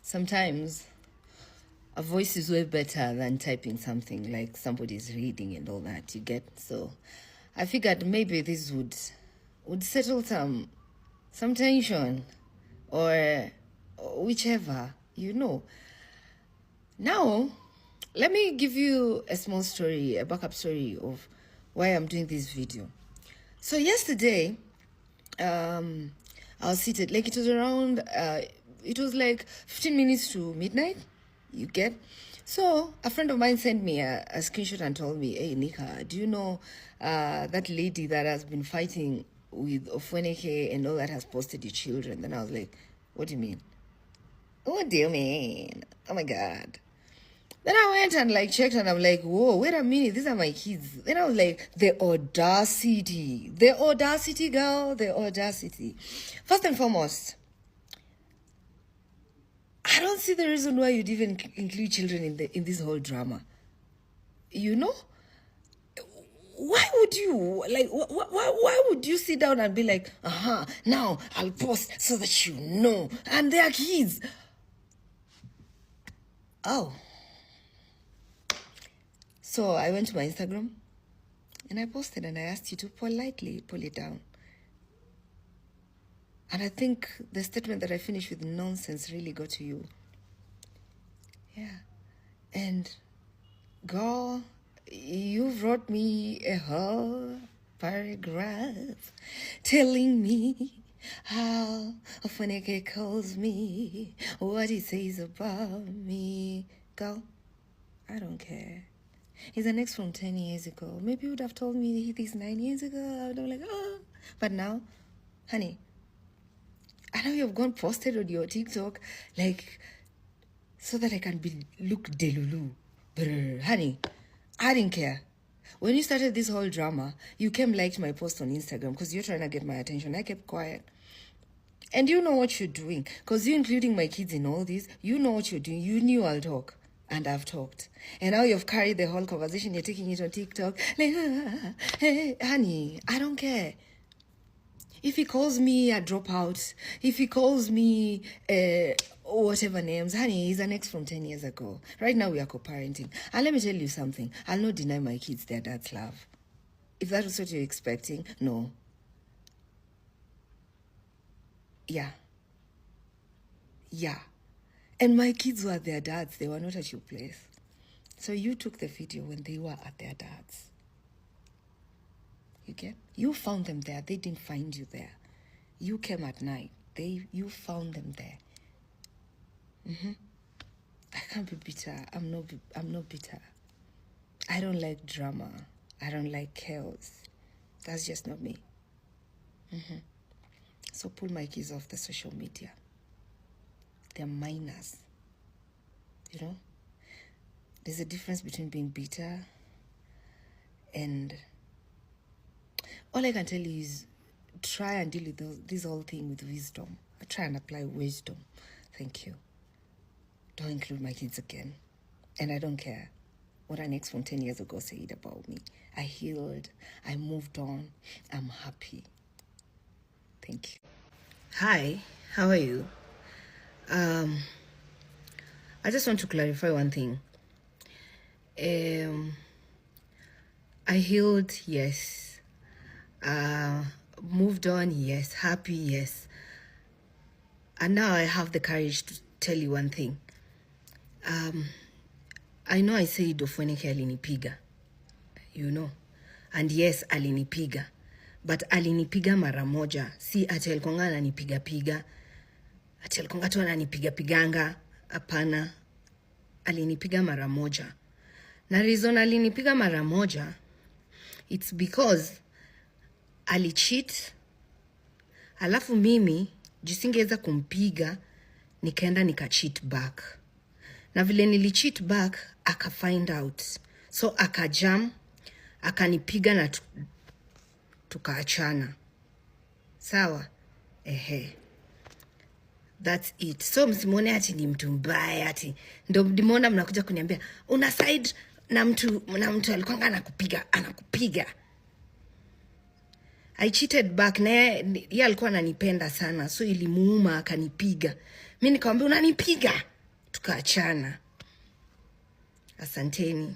sometimes a voice is way better than typing something like somebody's reading and all that, you get? So I figured maybe this would settle some tension or whichever, you know. Now, let me give you a small story, a backup story of why I'm doing this video. So yesterday, I was seated, like it was around, it was like 15 minutes to midnight, you get? So a friend of mine sent me a screenshot and told me, hey, Nika, do you know that lady that has been fighting with Ofweneke and all that has posted your children? Then I was like, what do you mean? What do you mean? Oh my God. Then I went and like checked and I'm like, whoa, wait a minute, these are my kids. Then I was like, the audacity, girl, the audacity. First and foremost, I don't see the reason why you'd even include children in this whole drama. You know? Why would you? Like, why would you sit down and be like, now I'll post so that you know. And they are kids. Oh. So I went to my Instagram and I posted and I asked you to politely pull it down. And I think the statement that I finished with nonsense really got to you. Yeah. And girl, you wrote me a whole paragraph telling me how ofweneke calls me, what he says about me. Girl, I don't care. He's an ex from 10 years ago. Maybe you would have told me this 9 years ago. I would have been like, oh. But now, honey, I know you've gone posted on your TikTok, like, so that I can look delulu. But honey, I didn't care. When you started this whole drama, you liked my post on Instagram because you're trying to get my attention. I kept quiet. And you know what you're doing. Because you're including my kids in all this. You know what you're doing. You knew I'll talk. And I've talked. And now you've carried the whole conversation. You're taking it on TikTok. Like, hey, honey, I don't care. If he calls me a dropout, if he calls me whatever names, honey, he's an ex from 10 years ago. Right now we are co-parenting. And let me tell you something. I'll not deny my kids their dad's love. If that was what you're expecting, no. Yeah. And my kids were at their dads. They were not at your place. So you took the video when they were at their dads. You get? You found them there. They didn't find you there. You came at night. You found them there. I can't be bitter. I'm not bitter. I don't like drama. I don't like chaos. That's just not me. So pull my kids off the social media. They're minors. You know? There's a difference between being bitter and... All I can tell you is try and deal with this whole thing with wisdom. Try and apply wisdom. Thank you. Don't include my kids again. And I don't care what an ex from 10 years ago said about me. I healed. I moved on. I'm happy. Thank you. Hi, how are you? I just want to clarify one thing. I healed, yes. Moved on, yes. Happy, yes. And now I have the courage to tell you one thing. I know I said ofweneke alinipiga, you know. And yes, alinipiga. But alinipiga mara moja. Si ati alikuwa ananipiga. Ati alikuwa tu ananipiga. Hapana. Alinipiga mara moja. Na reason alinipiga mara moja, it's because alicheat. Alafu mimi jisingeweza kumpiga, nikaenda nika-cheat back. Na vile nili-cheat back, aka-find out. So akajam, akanipiga na tukaachana. Sawa? That's it. So msimone ati ni mtu mbaya ati. Ndo mdimona mnakuja kuniambia, una side na mtu alikuwa anakupiga. I cheated back na yeye alikuwa ananipenda sana. So ilimuuma akanipiga. Mimi nikamwambia unanipiga. tukaachana. Asanteni.